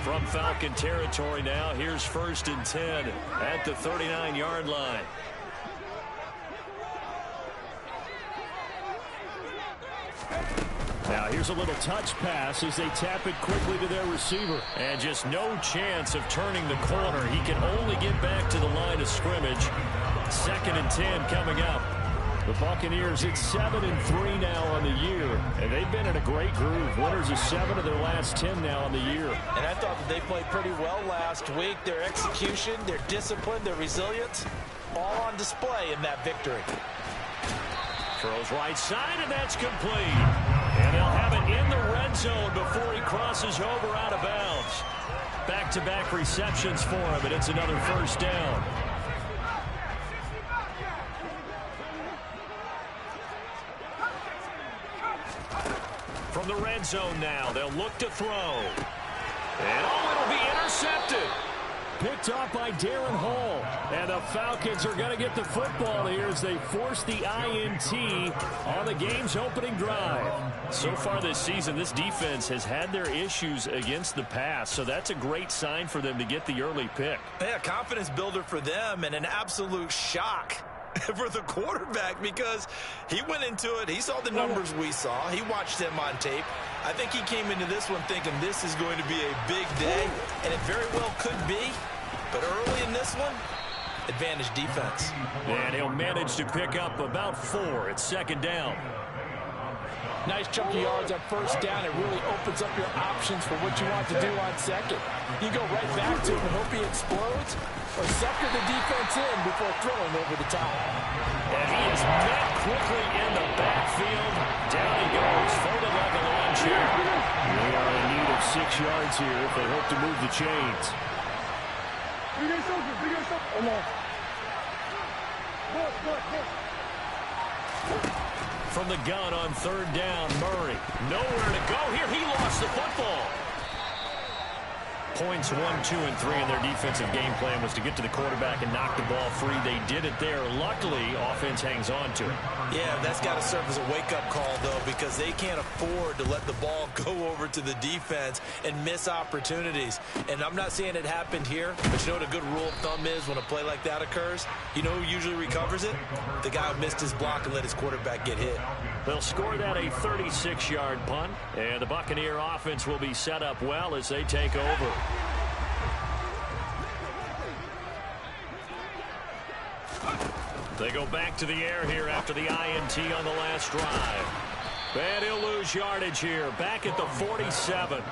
From Falcon territory now, here's 1st and 10 at the 39-yard line. Now here's a little touch pass as they tap it quickly to their receiver. And just no chance of turning the corner. He can only get back to the line of scrimmage. 2nd and 10 coming up. The Buccaneers at 7-3 now on the year. And they've been in a great groove. Winners of 7 of their last 10 now on the year. And I thought that they played pretty well last week. Their execution, their discipline, their resilience, all on display in that victory. Throws right side, and that's complete. And they'll have it in the red zone before he crosses over out of bounds. Back-to-back receptions for him, and it's another 1st down. From the red zone now, they'll look to throw. And it'll be intercepted. Picked off by Darren Hall. And the Falcons are going to get the football here as they force the INT on the game's opening drive. So far this season, this defense has had their issues against the pass, so that's a great sign for them to get the early pick. Yeah, confidence builder for them and an absolute shock for the quarterback because he went into it. He saw the numbers we saw. He watched them on tape. I think he came into this one thinking this is going to be a big day, and it very well could be. But early in this one, advantage defense. And he'll manage to pick up about 4 at 2nd down. Nice chunky yards on 1st down. It really opens up your options for what you want to do on 2nd. You go right back to him and hope he explodes, or sucker the defense in before throwing over the top. And he is met quickly in the backfield. Down he goes, folded like a lawn chair. They are in need of 6 yards here if they hope to move the chains. From the gun on 3rd down, Murray. Nowhere to go here. He lost the football. Points 1, 2, and 3 in their defensive game plan was to get to the quarterback and knock the ball free. They did it there. Luckily, offense hangs on to it. Yeah, that's got to serve as a wake-up call, though, because they can't afford to let the ball go over to the defense and miss opportunities. And I'm not saying it happened here, but you know what a good rule of thumb is when a play like that occurs? You know who usually recovers it? The guy who missed his block and let his quarterback get hit. They'll score that a 36-yard punt, and the Buccaneer offense will be set up well as they take over. They go back to the air here after the INT on the last drive. And he'll lose yardage here, back at the 47.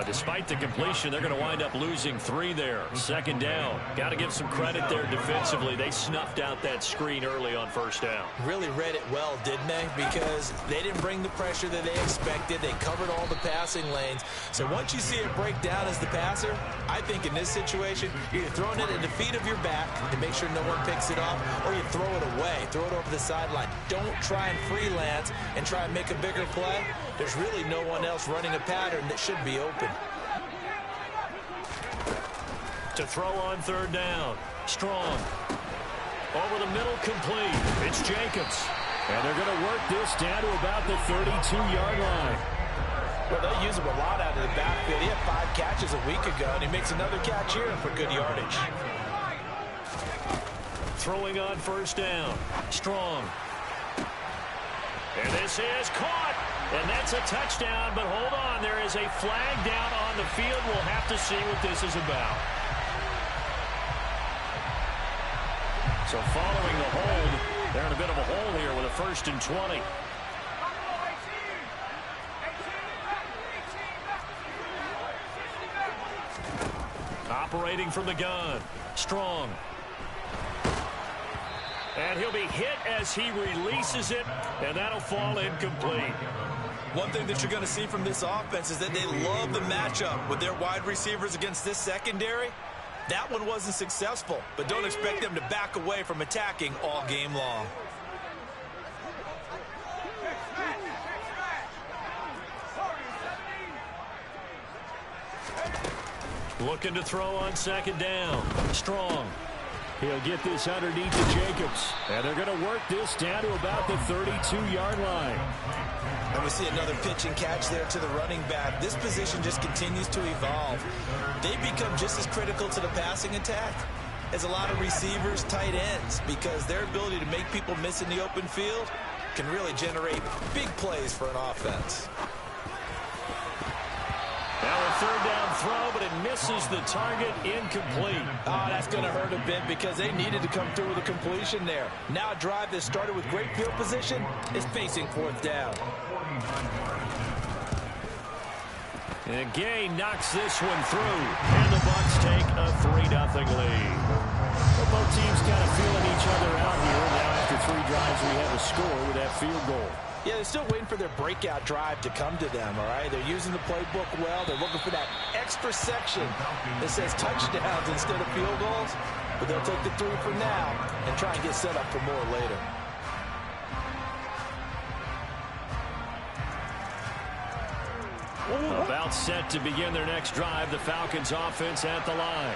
Despite the completion, they're going to wind up losing 3 there. 2nd down. Got to give some credit there defensively. They snuffed out that screen early on 1st down. Really read it well, didn't they? Because they didn't bring the pressure that they expected. They covered all the passing lanes. So once you see it break down as the passer, I think in this situation, you're either throwing it at the feet of your back to make sure no one picks it up, or you throw it away. Throw it over the sideline. Don't try and freelance and try and make a bigger play. There's really no one else running a pattern that should be open. To throw on 3rd down. Strong. Over the middle, complete. It's Jacobs. And they're going to work this down to about the 32-yard line. Well, they'll use him a lot out of the backfield. He had 5 catches a week ago, and he makes another catch here for good yardage. Throwing on 1st down. Strong. And this is caught. And that's a touchdown, but hold on. There is a flag down on the field. We'll have to see what this is about. So following the hold, they're in a bit of a hole here with a 1st and 20. Operating from the gun. Strong. And he'll be hit as he releases it, and that'll fall incomplete. One thing that you're going to see from this offense is that they love the matchup with their wide receivers against this secondary. That one wasn't successful, but don't expect them to back away from attacking all game long. Looking to throw on 2nd down. Strong. He'll get this underneath to Jacobs. And they're going to work this down to about the 32-yard line. And we see another pitch and catch there to the running back. This position just continues to evolve. They become just as critical to the passing attack as a lot of receivers, tight ends, because their ability to make people miss in the open field can really generate big plays for an offense. Now a third down throw, but it misses the target, incomplete. Oh, that's going to hurt a bit because they needed to come through with a completion there. Now a drive that started with great field position is facing fourth down. And Gay knocks this one through, and the Bucs take a 3-0 lead. Well, both teams kind of feeling each other out here. Now after 3 drives, we have a score with that field goal. Yeah, they're still waiting for their breakout drive to come to them, all right? They're using the playbook well. They're looking for that extra section that says touchdowns instead of field goals. But they'll take the 3 for now and try and get set up for more later. About set to begin their next drive, the Falcons offense at the line.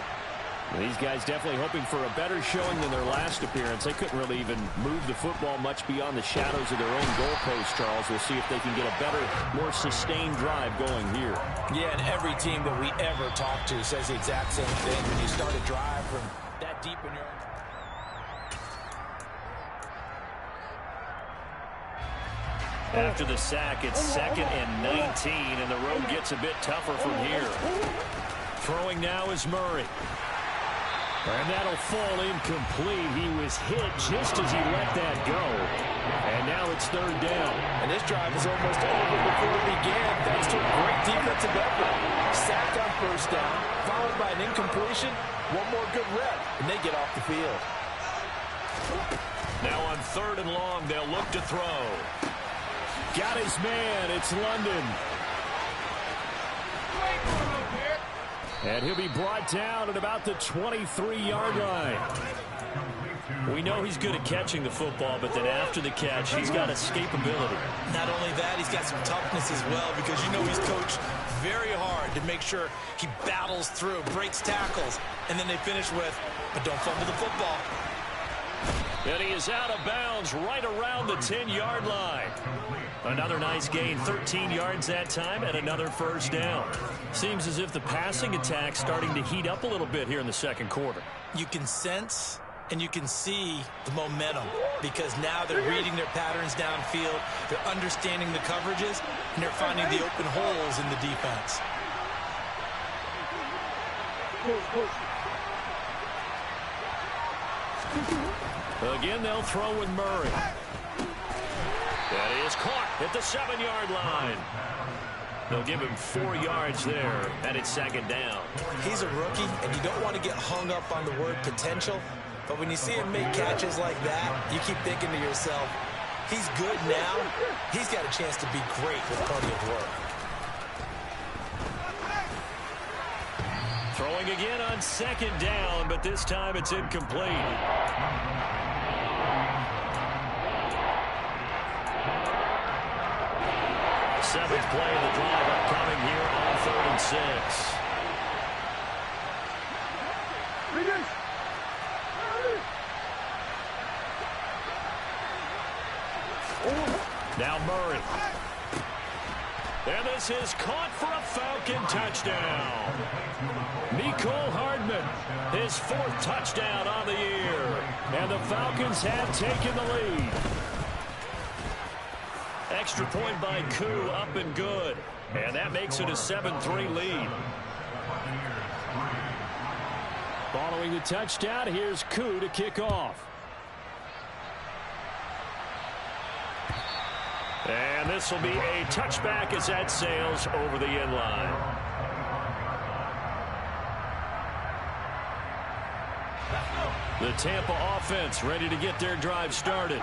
These guys definitely hoping for a better showing than their last appearance. They couldn't really even move the football much beyond the shadows of their own goalpost, Charles. We'll see if they can get a better, more sustained drive going here. Yeah, and every team that we ever talk to says the exact same thing. When you start a drive from that deep in your own... After the sack, it's 2nd and 19, and the road gets a bit tougher from here. Throwing now is Murray. And that'll fall incomplete. He was hit just as he let that go. And now it's 3rd down. And this drive is almost over before it began, thanks to a great defensive effort. Sacked on 1st down, followed by an incompletion. One more good rep, and they get off the field. Now on 3rd and long, they'll look to throw. Got his man. It's London. And he'll be brought down at about the 23-yard line. We know he's good at catching the football, but then after the catch, he's got escapability. Not only that, he's got some toughness as well, because you know he's coached very hard to make sure he battles through, breaks tackles, and then they finish with, but don't fumble the football. And he is out of bounds right around the 10-yard line. Another nice gain, 13 yards that time, and another 1st down. Seems as if the passing attack's starting to heat up a little bit here in the 2nd quarter. You can sense and you can see the momentum, because now they're reading their patterns downfield, they're understanding the coverages, and they're finding the open holes in the defense. Again, they'll throw with Murray. That is caught at the 7-yard line. They'll give him 4 yards there, and it's 2nd down. He's a rookie, and you don't want to get hung up on the word potential, but when you see him make catches like that, you keep thinking to yourself, he's good now. He's got a chance to be great with plenty of work. Throwing again on 2nd down, but this time it's incomplete. 7th play of the drive upcoming here on 3rd and 6. Now Murray. And this is caught for a Falcon touchdown. Mecole Hardman, his 4th touchdown on the year. And the Falcons have taken the lead. Extra point by Koo, up and good. And that makes it a 7-3 lead. Following the touchdown, here's Koo to kick off. And this will be a touchback as that sails over the end line. The Tampa offense ready to get their drive started.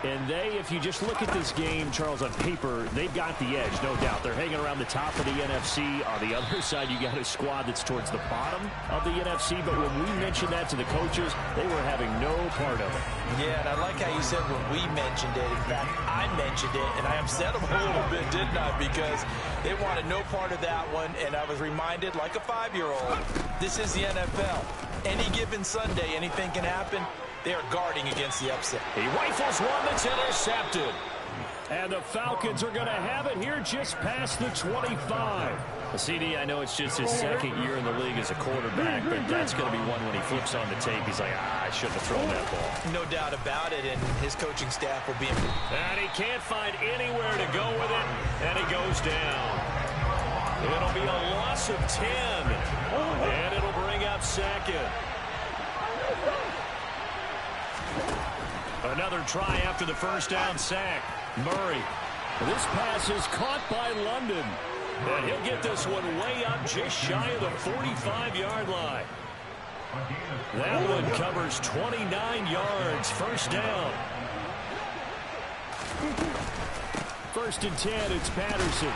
And they, if you just look at this game, Charles, on paper, they've got the edge, no doubt. They're hanging around the top of the NFC. On the other side, you got a squad that's towards the bottom of the NFC. But when we mentioned that to the coaches, they were having no part of it. Yeah, and I like how you said when we mentioned it. In fact, I mentioned it, and I upset them a little bit, didn't I? Because they wanted no part of that one, and I was reminded, like a 5-year-old, this is the NFL. Any given Sunday, anything can happen. They are guarding against the upset. He rifles one that's intercepted. And the Falcons are going to have it here just past the 25. CD, I know it's just his second year in the league as a quarterback, but that's going to be one when he flips on the tape. He's like, I shouldn't have thrown that ball. No doubt about it, and his coaching staff will be in. And he can't find anywhere to go with it, and he goes down. It'll be a loss of 10, and it'll bring up second. Another try after the first down sack. Murray. This pass is caught by London. And he'll get this one way up just shy of the 45-yard line. That one covers 29 yards. First down. First and 10, it's Patterson.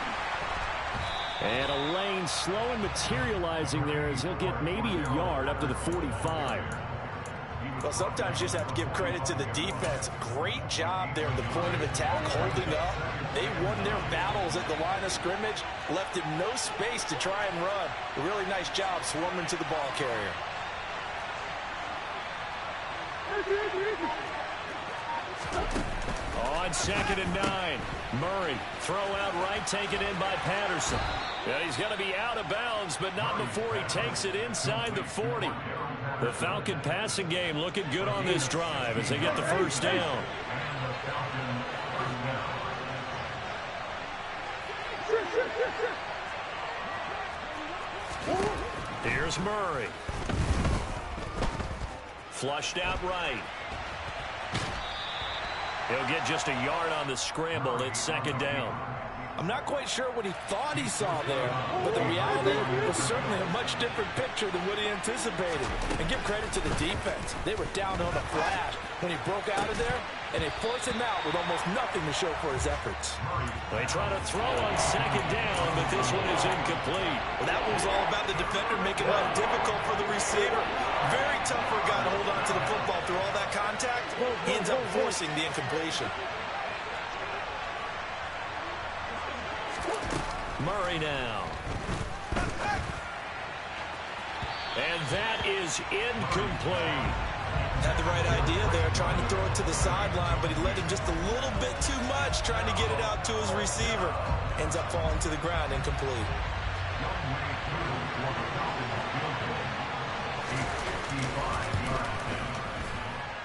And a lane slow and materializing there as he'll get maybe a yard up to the 45. Well, sometimes you just have to give credit to the defense. Great job there at the point of attack, holding up. They won their battles at the line of scrimmage, left him no space to try and run. A really nice job swarming to the ball carrier. On 2nd and 9, Murray, throw out right, taken in by Patterson. Yeah, he's going to be out of bounds, but not before he takes it inside the 40. The Falcon passing game looking good on this drive as they get the first down. Here's Murray. Flushed out right. He'll get just a yard on the scramble. It's 2nd down. I'm not quite sure what he thought he saw there, but the reality was certainly a much different picture than what he anticipated. And give credit to the defense. They were down on the flash when he broke out of there, and they forced him out with almost nothing to show for his efforts. They try to throw on 2nd down, but this one is incomplete. Well, that one was all about the defender making life difficult for the receiver. Very tough for a guy to hold on to the football through all that contact. He ends up forcing the incompletion. Murray now. And that is incomplete. Had the right idea there, trying to throw it to the sideline, but he let him just a little bit too much, trying to get it out to his receiver. Ends up falling to the ground, incomplete.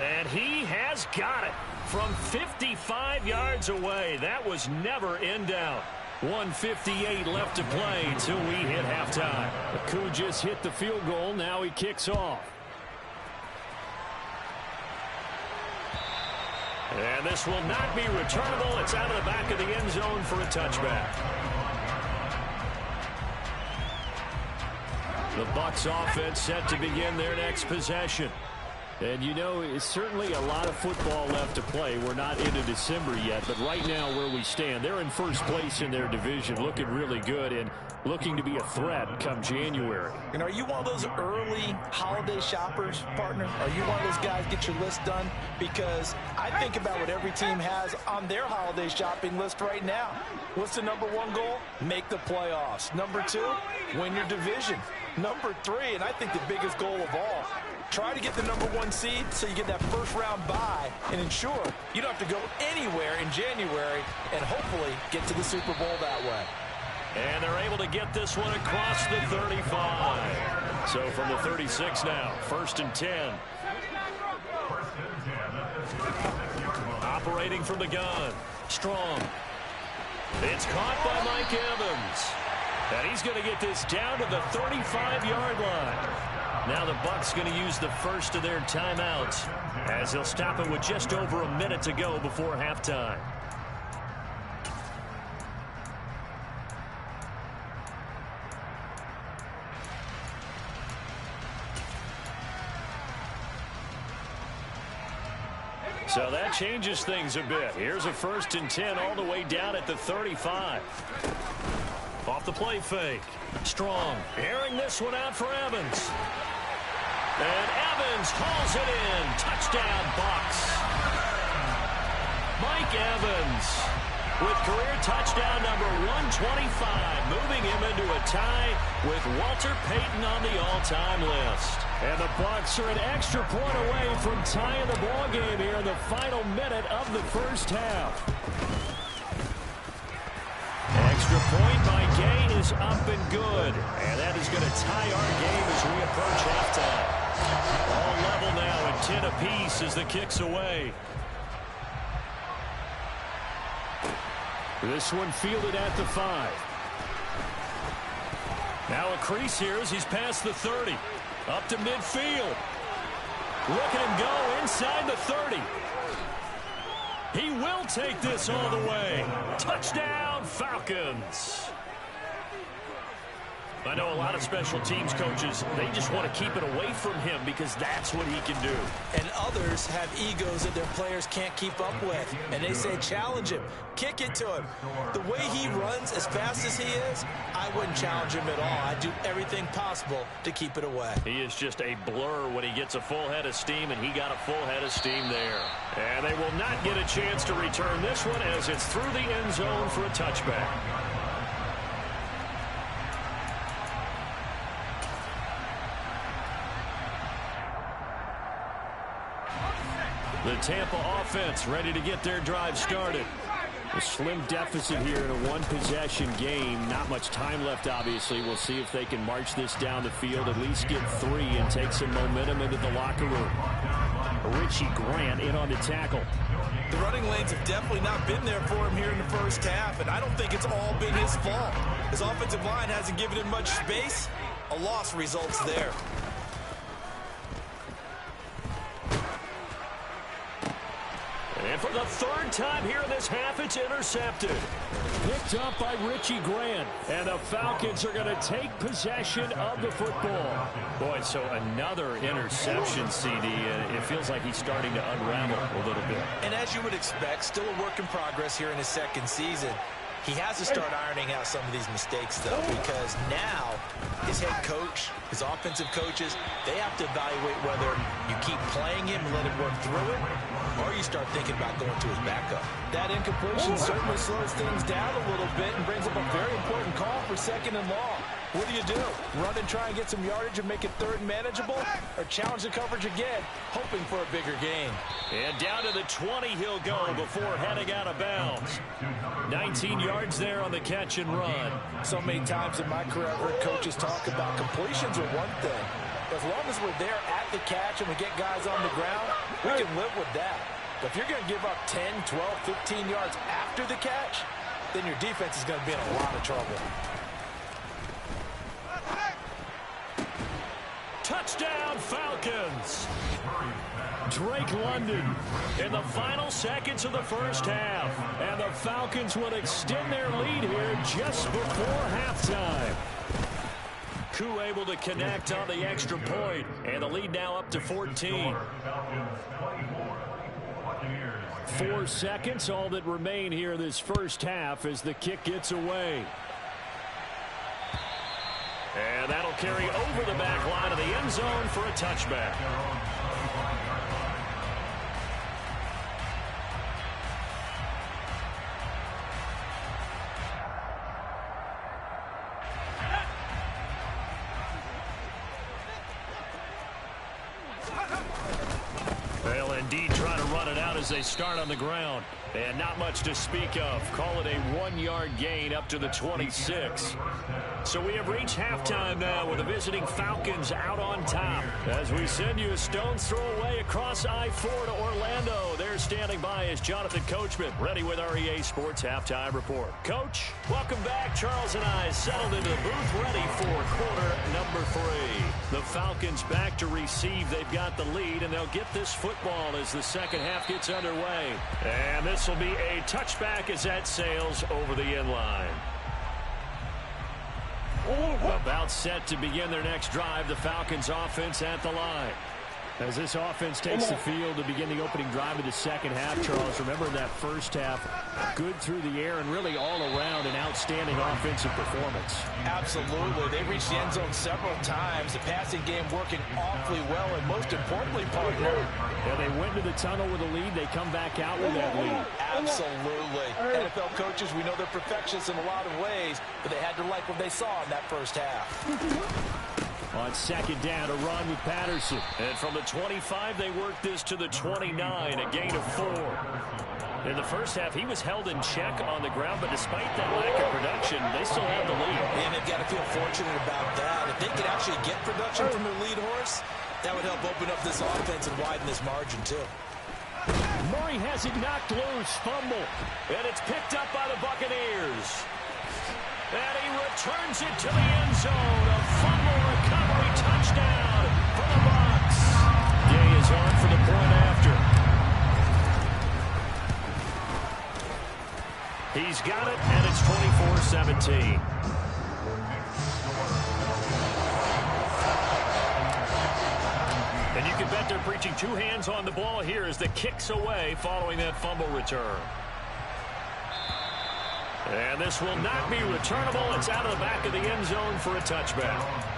And he has got it from 55 yards away. That was never in doubt. 1:58 left to play until we hit halftime. Aku just hit the field goal. Now he kicks off. And this will not be returnable. It's out of the back of the end zone for a touchback. The Bucs offense set to begin their next possession. And, you know, it's certainly a lot of football left to play. We're not into December yet, but right now where we stand, they're in first place in their division, looking really good and looking to be a threat come January. And are you one of those early holiday shoppers, partner? Are you one of those guys get your list done? Because I think about what every team has on their holiday shopping list right now. What's the number one goal? Make the playoffs. Number two, win your division. Number three, and I think the biggest goal of all, try to get the number one seed so you get that first round bye and ensure you don't have to go anywhere in January and hopefully get to the Super Bowl that way. And they're able to get this one across the 35. So from the 36 now, 1st and 10. Operating from the gun. Strong. It's caught by Mike Evans. And he's going to get this down to the 35-yard line. Now the Bucs going to use the first of their timeouts as they'll stop it with just over a minute to go before halftime. So that changes things a bit. Here's a 1st and 10 all the way down at the 35. Off the play fake. Strong. Airing this one out for Evans. And Evans hauls it in. Touchdown, Bucs. Mike Evans with career touchdown number 125, moving him into a tie with Walter Payton on the all-time list. And the Bucs are an extra point away from tying the ball game here in the final minute of the first half. Extra point by Gay is up and good. And that is going to tie our game as we approach halftime. All level now at 10 apiece as the kick's away. This one fielded at the 5. Now a crease here as he's past the 30. Up to midfield. Look at him go inside the 30. He will take this all the way. Touchdown, Falcons. I know a lot of special teams coaches, they just want to keep it away from him because that's what he can do. And others have egos that their players can't keep up with. And they say, challenge him. Kick it to him. The way he runs as fast as he is, I wouldn't challenge him at all. I'd do everything possible to keep it away. He is just a blur when he gets a full head of steam, and he got a full head of steam there. And they will not get a chance to return this one as it's through the end zone for a touchback. The Tampa offense ready to get their drive started. A slim deficit here in a one-possession game. Not much time left, obviously. We'll see if they can march this down the field, at least get 3, and take some momentum into the locker room. Richie Grant in on the tackle. The running lanes have definitely not been there for him here in the first half, and I don't think it's all been his fault. His offensive line hasn't given him much space. A loss results there. And for the 3rd time here in this half, it's intercepted. Picked up by Richie Grant. And the Falcons are going to take possession of the football. Boy, so another interception, CD. And it feels like he's starting to unravel a little bit. And as you would expect, still a work in progress here in his 2nd season. He has to start ironing out some of these mistakes, though, because now his head coach, his offensive coaches, they have to evaluate whether you keep playing him and let him work through it, or you start thinking about going to his backup. That incompletion certainly slows things down a little bit and brings up a very important call for 2nd and long. What do? Run and try and get some yardage and make it 3rd and manageable, or challenge the coverage again, hoping for a bigger gain? And down to the 20 he'll go before heading out of bounds. 19 yards there on the catch and run. So many times in my career I've heard coaches talk about completions are one thing. As long as we're there at the catch and we get guys on the ground, we can live with that. But if you're going to give up 10, 12, 15 yards after the catch, then your defense is going to be in a lot of trouble. Touchdown, Falcons! Drake London in the final seconds of the first half. And the Falcons will extend their lead here just before halftime. Koo able to connect on the extra point. And the lead now up to 14. 4 seconds, all that remain here this first half as the kick gets away. And that'll carry over the back line of the end zone for a touchback. They'll indeed try to run it out as they start on the ground. And not much to speak of. Call it a 1-yard gain up to the 26. So we have reached halftime now with the visiting Falcons out on top. As we send you a stone's throw away across I-4 to Orlando. There standing by is Jonathan Coachman, ready with our EA Sports Halftime Report. Coach, welcome back. Charles and I settled into the booth, ready for quarter number 3. The Falcons back to receive. They've got the lead, and they'll get this football as the second half gets underway. And this will be a touchback as that sails over the end line. About set to begin their next drive, the Falcons offense at the line. As this offense takes the field to begin the opening drive of the second half, Charles, remember that first half, good through the air and really all around an outstanding offensive performance. Absolutely. They reached the end zone several times. The passing game working awfully well, and most importantly, partner. Yeah, they went to the tunnel with a lead. They come back out with that lead. Absolutely. NFL coaches, we know they're perfectionists in a lot of ways, but they had to like what they saw in that first half. On second down, a run with Patterson. And from the 25, they work this to the 29, a gain of 4. In the first half, he was held in check on the ground, but despite that lack of production, they still have the lead. And they've got to feel fortunate about that. If they could actually get production from their lead horse, that would help open up this offense and widen this margin, too. Murray has it knocked loose, fumble. And it's picked up by the Buccaneers. And he returns it to the end zone. A fumble recovery touchdown for the Bucs. Gay is on for the point after. He's got it, and it's 24-17. And you can bet they're preaching two hands on the ball here as the kick's away following that fumble return. And this will not be returnable. It's out of the back of the end zone for a touchback.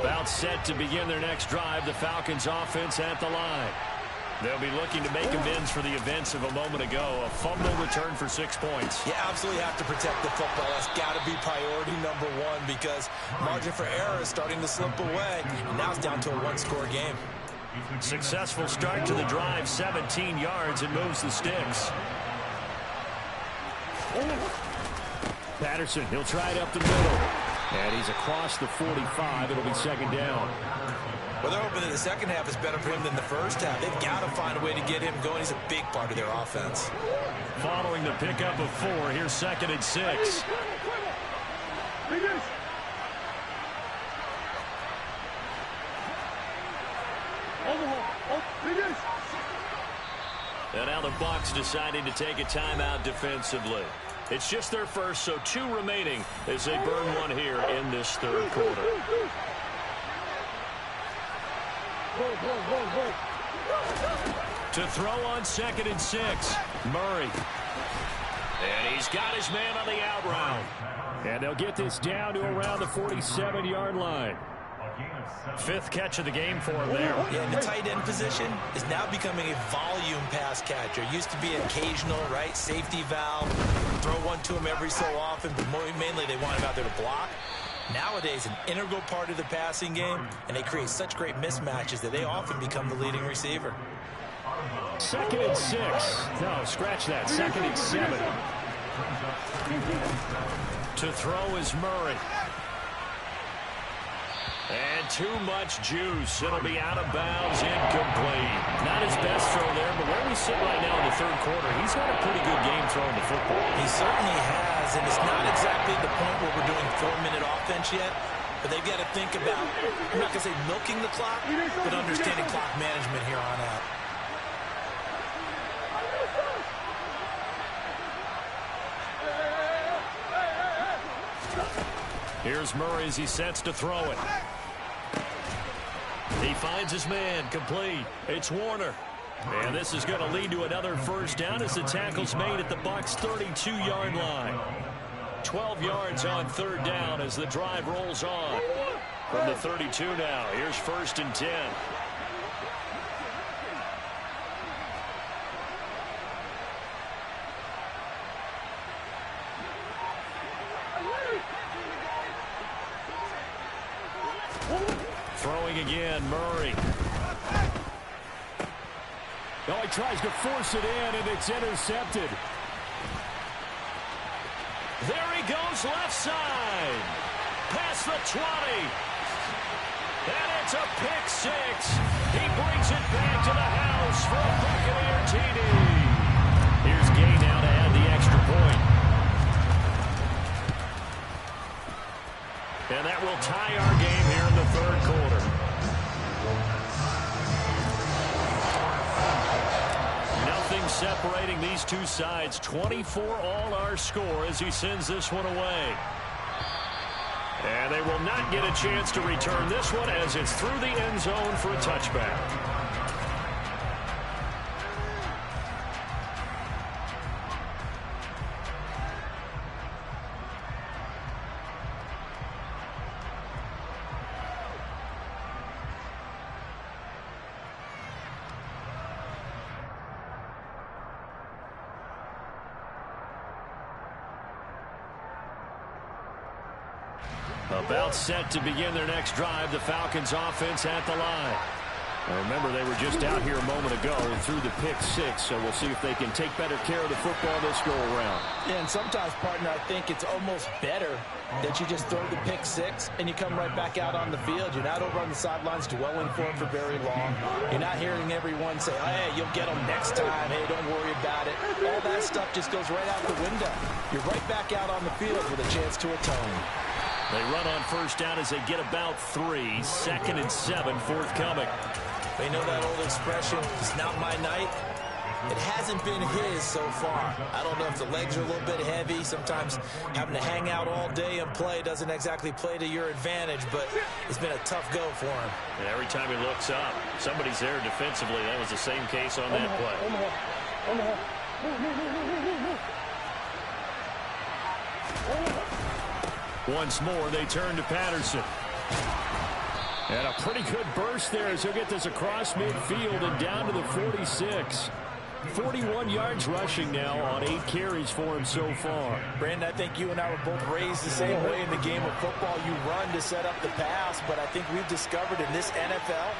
About set to begin their next drive, the Falcons offense at the line. They'll be looking to make amends for the events of a moment ago. A fumble return for 6 points. You absolutely have to protect the football. That's got to be priority number one because margin for error is starting to slip away. And now it's down to a one-score game. Successful start to the drive, 17 yards, and moves the sticks. Patterson, he'll try it up the middle. And he's across the 45. It'll be second down. Well, they're hoping that the second half is better for him than the first half. They've got to find a way to get him going. He's a big part of their offense. Following the pickup of 4, here's second and 6. And now the Bucs deciding to take a timeout defensively. It's just their first, so 2 remaining as they burn one here in this third quarter. To throw on second and 6, Murray. And he's got his man on the out route. And they'll get this down to around the 47-yard line. 5th catch of the game for him there. Yeah, and the tight end position is now becoming a volume pass catcher. Used to be occasional, right? Safety valve. Throw one to him every so often, but mainly they want him out there to block. Nowadays, an integral part of the passing game, and they create such great mismatches that they often become the leading receiver. Second and 6. No, scratch that. Second and 7. To throw is Murray. And too much juice. It'll be out of bounds, incomplete. Not his best throw there, but where we sit right now in the third quarter, he's had a pretty good game throwing the football. He certainly has, and it's not exactly the point where we're doing 4-minute offense yet, but they've got to think about, I'm not going to say milking the clock, but understanding clock management here on out. Here's Murray as he sets to throw it. He finds his man, complete. It's Warner. And this is going to lead to another first down as the tackle's made at the Bucs' 32-yard line. 12 yards on third down as the drive rolls on. From the 32 now, here's 1st and 10. Throwing again, Murray. Oh, he tries to force it in, and it's intercepted. There he goes, left side. Past the 20. And it's a pick 6. He brings it back to the house for a Buccaneer TD. Here's Gay now to add the extra point. And that will tie our game here in the third quarter. Nothing separating these two sides. 24 all our score as he sends this one away. And they will not get a chance to return this one as it's through the end zone for a touchback. About set to begin their next drive. The Falcons offense at the line. Now remember, they were just out here a moment ago and threw the pick six, so we'll see if they can take better care of the football this go-around. Yeah, and sometimes, partner, I think it's almost better that you just throw the pick six and you come right back out on the field. You're not over on the sidelines dwelling for it for very long. You're not hearing everyone say, oh, hey, you'll get them next time. Hey, don't worry about it. All that stuff just goes right out the window. You're right back out on the field with a chance to atone. They run on first down as they get about 3. 2nd and 7 forthcoming. They know that old expression, it's not my night. It hasn't been his so far. I don't know if the legs are a little bit heavy. Sometimes having to hang out all day and play doesn't exactly play to your advantage, but it's been a tough go for him. And every time he looks up, somebody's there defensively. That was the same case on that play. Once more, they turn to Patterson. And a pretty good burst there as he'll get this across midfield and down to the 46. 41 yards rushing now on 8 carries for him so far. Brandon, I think you and I were both raised the same way in the game of football. You run to set up the pass, but I think we've discovered in this NFL,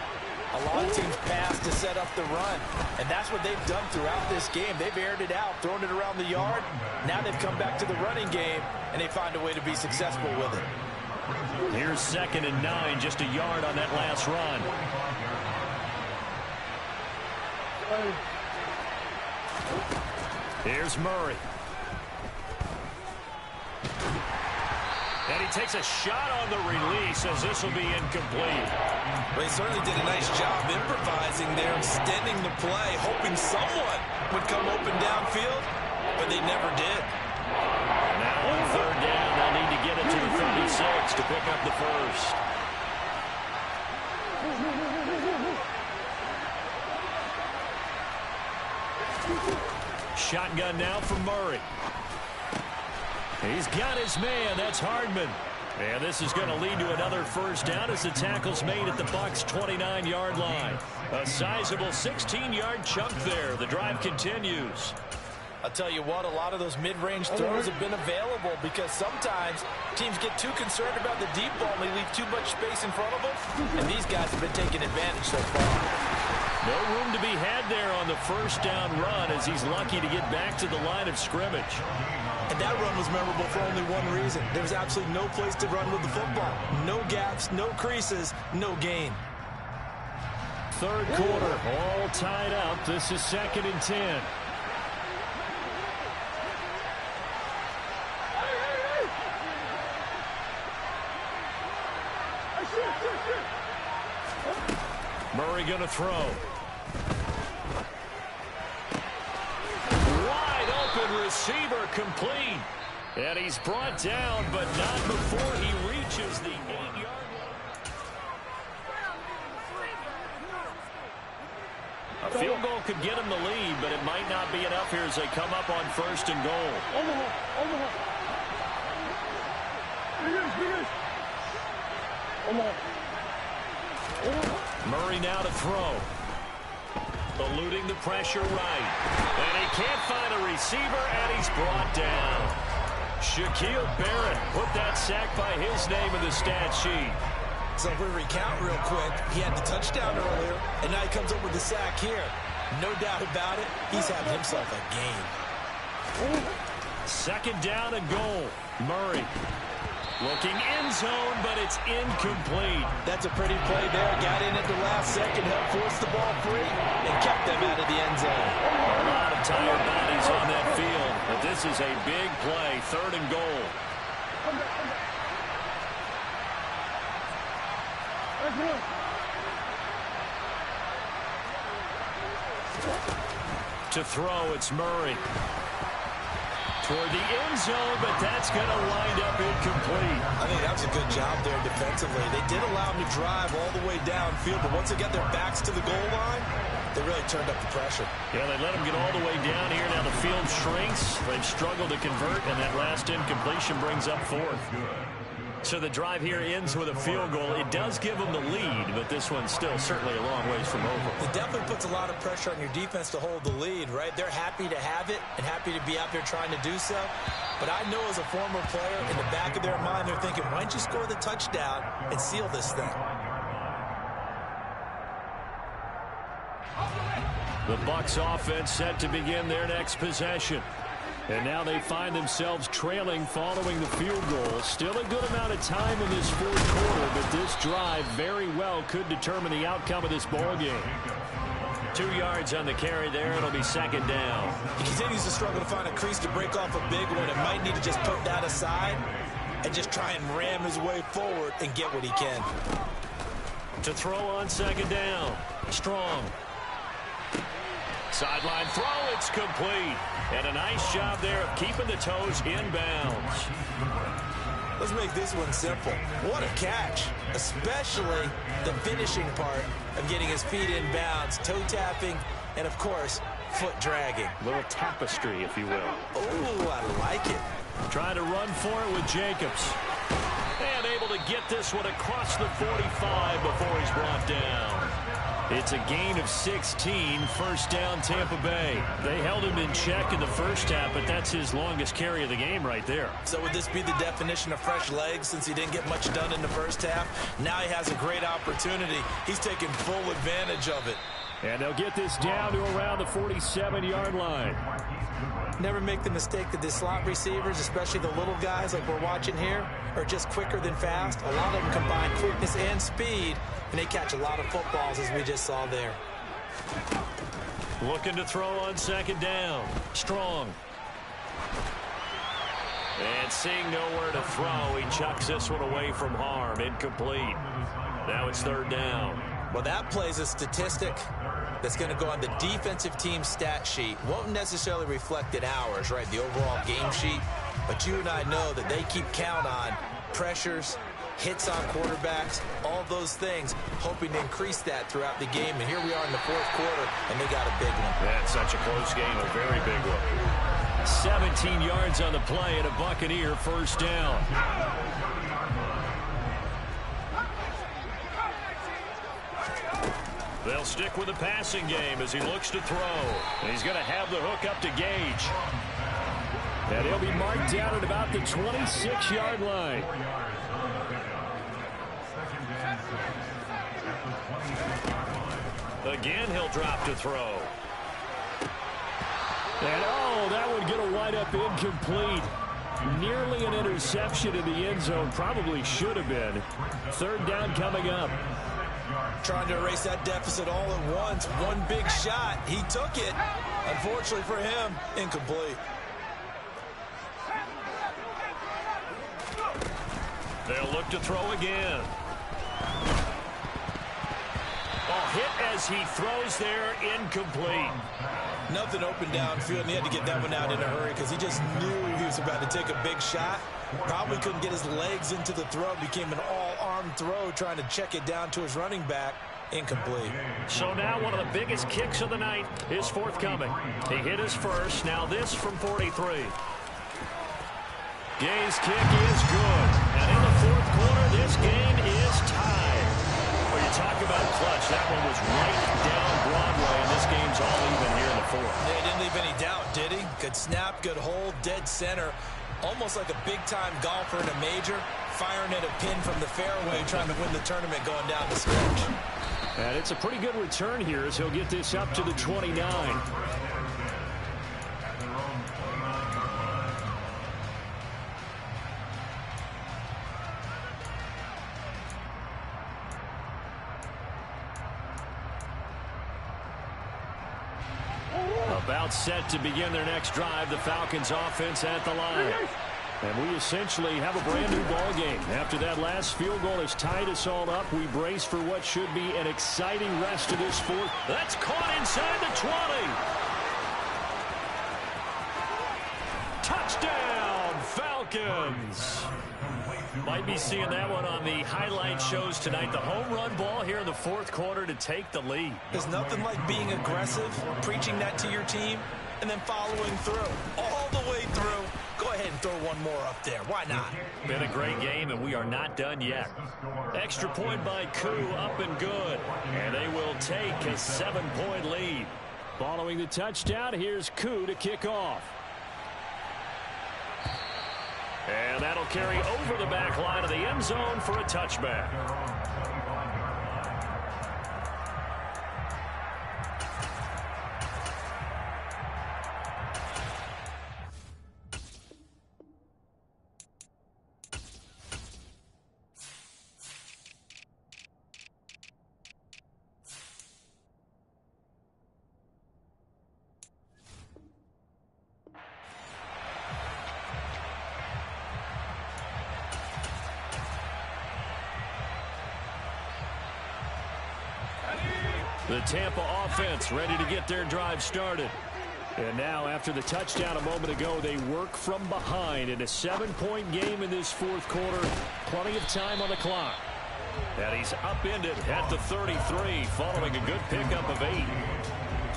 a lot of teams pass to set up the run. And that's what they've done throughout this game. They've aired it out, thrown it around the yard. Now they've come back to the running game, and they find a way to be successful with it. Here's 2nd and 9, just a yard on that last run. Here's Murray. And he takes a shot on the release as this will be incomplete. Well, he certainly did a nice job improvising there, extending the play, hoping someone would come open downfield, but they never did. Now on 3rd down, they'll need to get it to the 36 to pick up the first. Shotgun now from Murray. He's got his man. That's Hardman. And this is going to lead to another first down as the tackle's made at the Bucs' 29-yard line. A sizable 16-yard chunk there. The drive continues. I'll tell you what, a lot of those mid-range throws have been available because sometimes teams get too concerned about the deep ball and they leave too much space in front of them. And these guys have been taking advantage so far. No room to be had there on the first down run as he's lucky to get back to the line of scrimmage. And that run was memorable for only one reason. There was absolutely no place to run with the football. No gaps, no creases, no gain. 3rd quarter, all tied up. This is 2nd and 10. Murray going to throw. Wide open receiver complete. And he's brought down, but not before he reaches the 8-yard line. A field goal could get him the lead, but it might not be enough here as they come up on 1st and goal. Murray now to throw. Eluding the pressure right. And he can't find a receiver, and he's brought down. Shaquille Barrett put that sack by his name in the stat sheet. So if we recount real quick, he had the touchdown earlier, and now he comes up with the sack here. No doubt about it, he's having himself a game. 2nd down and goal. Murray looking end zone, but it's incomplete. That's a pretty play there. Got in at the last second, helped force the ball free, and kept them out of the end zone. A lot of tired bodies on that field, but this is a big play. 3rd and goal. To throw, it's Murray. Toward the end zone, but that's going to wind up incomplete. I think that was a good job there defensively. They did allow him to drive all the way downfield, but once they got their backs to the goal line, they really turned up the pressure. Yeah, they let him get all the way down here. Now the field shrinks. They've struggled to convert, and that last incompletion brings up 4th. So the drive here ends with a field goal. It does give them the lead, but this one's still certainly a long ways from over. It definitely puts a lot of pressure on your defense to hold the lead, right? They're happy to have it and happy to be out there trying to do so. But I know as a former player, in the back of their mind, they're thinking, why don't you score the touchdown and seal this thing? The Bucs offense set to begin their next possession. And now they find themselves trailing following the field goal. Still a good amount of time in this fourth quarter, but this drive very well could determine the outcome of this ball game. 2 yards on the carry there. It'll be second down. He continues to struggle to find a crease to break off a big one and might need to just put that aside and just try and ram his way forward and get what he can. To throw on second down. Strong. Sideline throw, it's complete. And a nice job there of keeping the toes inbounds. Let's make this one simple. What a catch, especially the finishing part of getting his feet in bounds, toe tapping, and of course, foot dragging. A little tapestry, if you will. Oh, I like it. Trying to run for it with Jacobs. And able to get this one across the 45 before he's brought down. It's a gain of 16, first down Tampa Bay. They held him in check in the first half, but that's his longest carry of the game right there. So would this be the definition of fresh legs since he didn't get much done in the first half? Now he has a great opportunity. He's taking full advantage of it. And they'll get this down to around the 47-yard line. Never make the mistake that the slot receivers, especially the little guys like we're watching here, are just quicker than fast. A lot of them combine quickness and speed, and they catch a lot of footballs, as we just saw there. Looking to throw on second down. Strong. And seeing nowhere to throw, he chucks this one away from harm. Incomplete. Now it's third down. Well, that plays a statistic that's going to go on the defensive team stat sheet. Won't necessarily reflect in ours, right, the overall game sheet. But you and I know that they keep count on pressures, hits on quarterbacks, all those things, hoping to increase that throughout the game. And here we are in the fourth quarter, and they got a big one. That's such a close game, a very big one. 17 yards on the play and a Buccaneer first down. They'll stick with the passing game as he looks to throw. And he's going to have the hook up to Gage. And he'll be marked down at about the 26-yard line. Again, he'll drop to throw. And, oh, that would get a wide-up incomplete. Nearly an interception in the end zone. Probably should have been. Third down coming up. Trying to erase that deficit all at once. One big shot. He took it. Unfortunately for him, incomplete. They'll look to throw again. Oh, hit as he throws there, incomplete. Nothing open downfield, and he had to get that one out in a hurry because he just knew he was about to take a big shot. Probably couldn't get his legs into the throw. Became an all-arm throw trying to check it down to his running back. Incomplete. So now one of the biggest kicks of the night is forthcoming. He hit his first. Now this from 43. Gay's kick is good. And in the fourth quarter, this game is tied. Well, you talk about clutch. That one was right down Broadway, and this game's all even here in the fourth. Yeah, he didn't leave any doubt, did he? Good snap, good hold, dead center. Almost like a big-time golfer in a major, firing at a pin from the fairway, trying to win the tournament going down the stretch. And it's a pretty good return here as he'll get this up to the 29. About set to begin their next drive, the Falcons offense at the line. And we essentially have a brand new ball game. After that last field goal has tied us all up, we brace for what should be an exciting rest of this fourth. That's caught inside the 20. Touchdown, Falcons. Might be seeing that one on the highlight shows tonight. The home run ball here in the fourth quarter to take the lead. There's nothing like being aggressive, preaching that to your team, and then following through. All the way through. Go ahead and throw one more up there. Why not? Been a great game, and we are not done yet. Extra point by Koo, up and good. And they will take a 7-point lead. Following the touchdown, here's Koo to kick off. And that'll carry over the back line of the end zone for a touchback. The Tampa offense ready to get their drive started. And now after the touchdown a moment ago, they work from behind in a 7-point game in this fourth quarter. Plenty of time on the clock. And he's upended at the 33 following a good pickup of 8.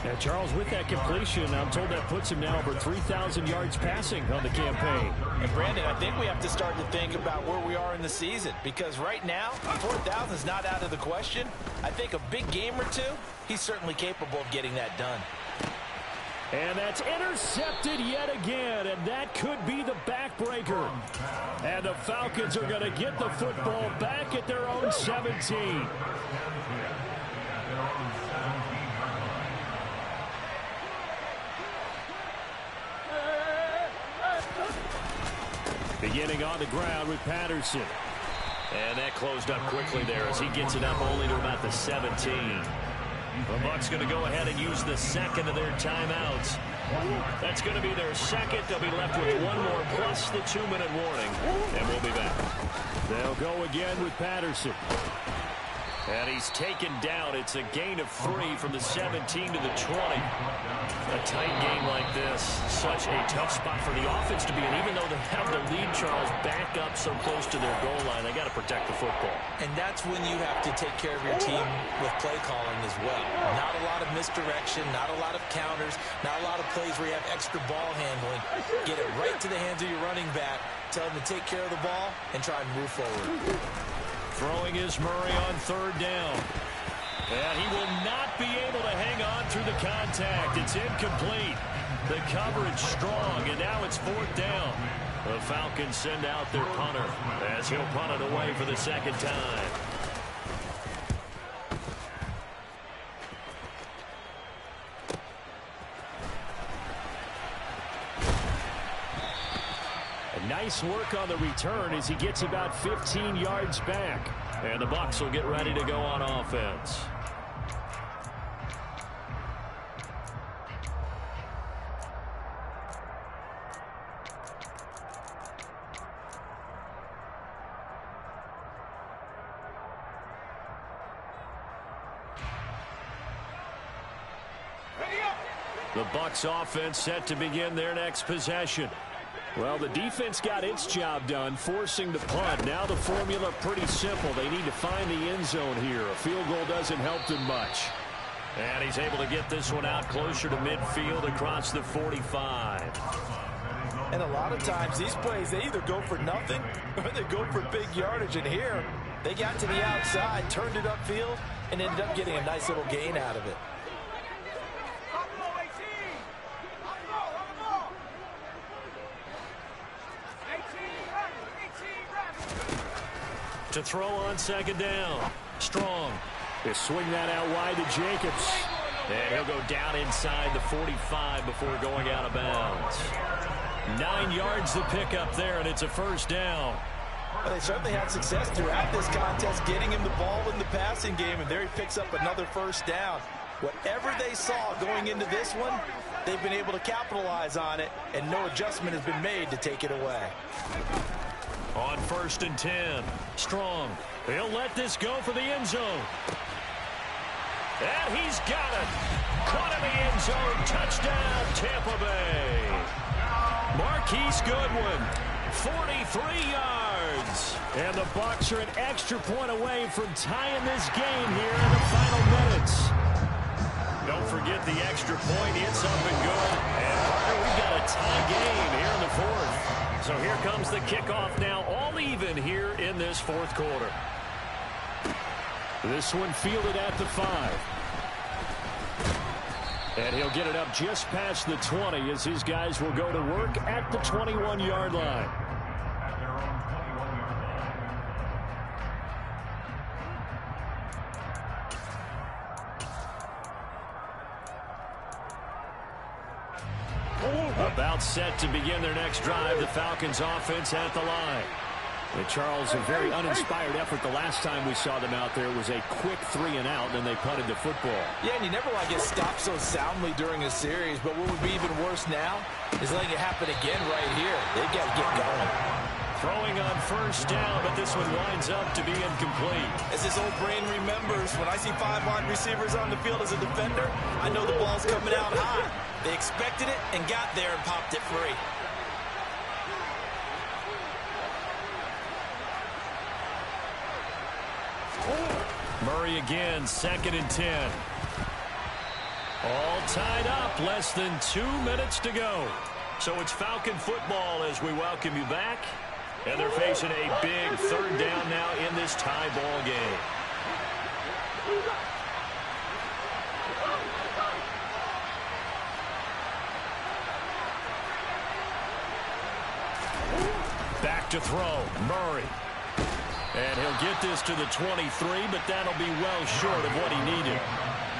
And Charles, with that completion, I'm told that puts him now over 3,000 yards passing on the campaign. And Brandon, I think we have to start to think about where we are in the season, because right now, 4,000 is not out of the question. I think a big game or two, he's certainly capable of getting that done. And that's intercepted yet again, and that could be the backbreaker. And the Falcons are going to get the football back at their own 17. Beginning on the ground with Patterson. And that closed up quickly there as he gets it up only to about the 17. The Bucs going to go ahead and use the second of their timeouts. That's going to be their second. They'll be left with one more plus the 2-minute warning. And we'll be back. They'll go again with Patterson. And he's taken down. It's a gain of 3 from the 17 to the 20. A tight game like this, such a tough spot for the offense to be in. Even though they have the lead, Charles, back up so close to their goal line, they got to protect the football. And that's when you have to take care of your team with play calling as well. Not a lot of misdirection, not a lot of counters, not a lot of plays where you have extra ball handling. Get it right to the hands of your running back, tell him to take care of the ball, and try and move forward. Throwing is Murray on third down. And he will not be able to hang on through the contact. It's incomplete. The coverage strong, and now it's fourth down. The Falcons send out their punter as he'll punt it away for the second time. Nice work on the return as he gets about 15 yards back. And the Bucs will get ready to go on offense. The Bucs offense set to begin their next possession. Well, the defense got its job done, forcing the punt. Now the formula pretty simple. They need to find the end zone here. A field goal doesn't help them much. And he's able to get this one out closer to midfield across the 45. And a lot of times these plays, they either go for nothing or they go for big yardage. And here, they got to the outside, turned it upfield, and ended up getting a nice little gain out of it. To throw on second down. Strong. They swing that out wide to Jacobs. And he'll go down inside the 45 before going out of bounds. 9 yards to pick up there, and it's a first down. Well, they certainly had success throughout this contest, getting him the ball in the passing game, and there he picks up another first down. Whatever they saw going into this one, they've been able to capitalize on it, and no adjustment has been made to take it away. On 1st and 10, Strong. He'll let this go for the end zone. And he's got it. Caught in the end zone. Touchdown, Tampa Bay. Marquise Goodwin, 43 yards. And the Bucs are an extra point away from tying this game here in the final minutes. Don't forget the extra point. It's up and good. And we've got a tie game here in the fourth. So here comes the kickoff now, all even here in this fourth quarter. This one fielded at the 5. And he'll get it up just past the 20 as his guys will go to work at the 21-yard line. About set to begin their next drive, the Falcons offense at the line. And Charles, a very uninspired effort the last time we saw them out there. It was a quick 3-and-out, and then they punted the football. Yeah, and you never want to get stopped so soundly during a series, but what would be even worse now is letting it happen again right here. They've got to get going. Throwing on first down, but this one winds up to be incomplete. As his old brain remembers, when I see 5 wide receivers on the field as a defender, I know the ball's coming out high. They expected it and got there and popped it free. Murray again, 2nd and 10. All tied up, less than 2 minutes to go. So it's Falcon football as we welcome you back. And they're facing a big 3rd down now in this tie ball game. Back to throw, Murray. And he'll get this to the 23, but that'll be well short of what he needed.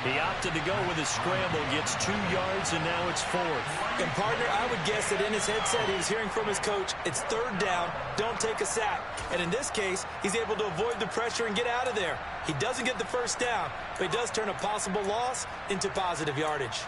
He opted to go with his scramble, gets 2 yards, and now it's 4th. And, partner, I would guess that in his headset he was hearing from his coach, it's 3rd down, don't take a sack. And in this case, he's able to avoid the pressure and get out of there. He doesn't get the first down, but he does turn a possible loss into positive yardage.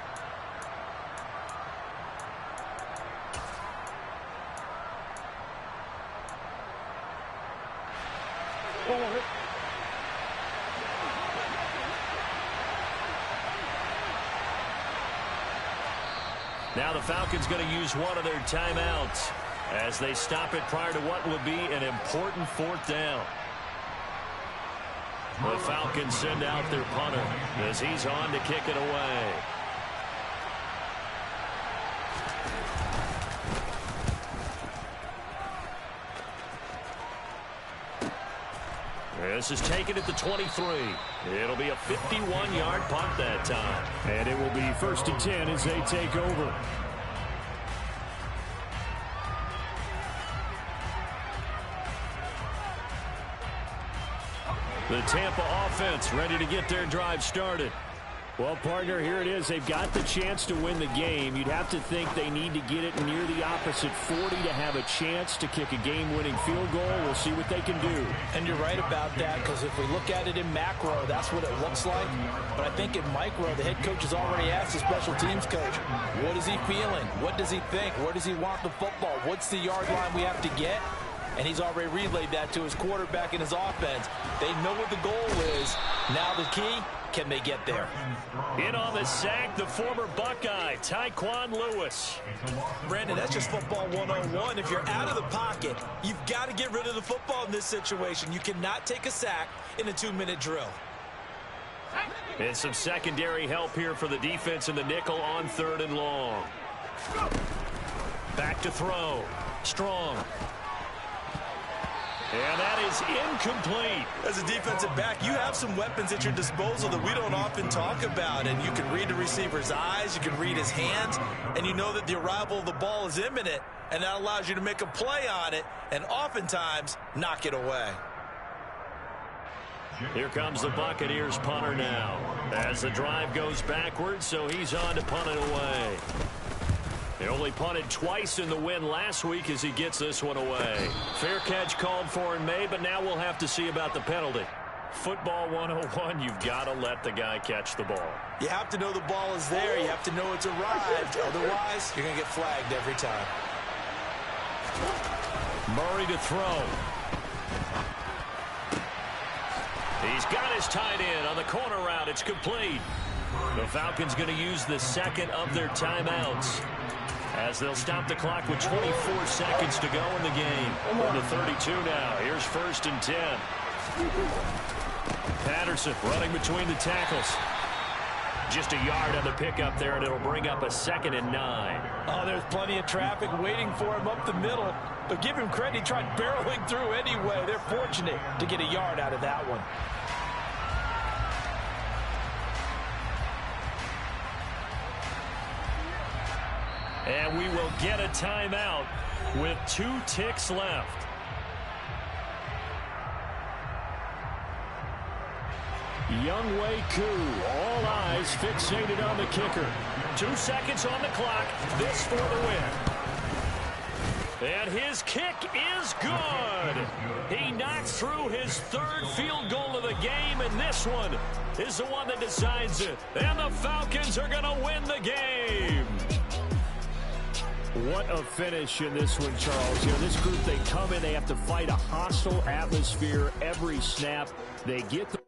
Now the Falcons going to use one of their timeouts as they stop it prior to what will be an important 4th down. The Falcons send out their punter as he's on to kick it away. This is taken at the 23. It'll be a 51-yard punt that time. And it will be 1st and 10 as they take over. The Tampa offense ready to get their drive started. Well, partner, here it is. They've got the chance to win the game. You'd have to think they need to get it near the opposite 40 to have a chance to kick a game-winning field goal. We'll see what they can do. And you're right about that, because if we look at it in macro, that's what it looks like. But I think in micro, the head coach has already asked the special teams coach, what is he feeling? What does he think? Where does he want the football? What's the yard line we have to get? And he's already relayed that to his quarterback and his offense. They know what the goal is. Now the key, can they get there? In on the sack, the former Buckeye, Tyquan Lewis. Brandon, that's just football 101. If you're out of the pocket, you've got to get rid of the football in this situation. You cannot take a sack in a 2-minute drill. And some secondary help here for the defense in the nickel on 3rd and long. Back to throw. Strong. And that is incomplete. As a defensive back, you have some weapons at your disposal that we don't often talk about. And you can read the receiver's eyes, you can read his hands, and you know that the arrival of the ball is imminent. And that allows you to make a play on it and oftentimes knock it away. Here comes the Buccaneers punter now. As the drive goes backwards, so he's on to punt it away. He only punted twice in the win last week as he gets this one away. Fair catch called for and made, but now we'll have to see about the penalty. Football 101, you've got to let the guy catch the ball. You have to know the ball is there. You have to know it's arrived. Otherwise, you're going to get flagged every time. Murray to throw. He's got his tight end on the corner route. It's complete. The Falcons going to use the second of their timeouts as they'll stop the clock with 24 seconds to go in the game. On the 32 now. Here's 1st and 10. Patterson running between the tackles. Just a yard on the pickup there, and it'll bring up a 2nd and 9. Oh, there's plenty of traffic waiting for him up the middle. But give him credit, he tried barreling through anyway. They're fortunate to get a yard out of that one. And we will get a timeout with 2 ticks left. Younghoe Koo, all eyes fixated on the kicker. 2 seconds on the clock. This for the win. And his kick is good. He knocks through his third field goal of the game, and this one is the one that decides it. And the Falcons are going to win the game. What a finish in this one, Charles. You know, this group, they come in, they have to fight a hostile atmosphere every snap. They get the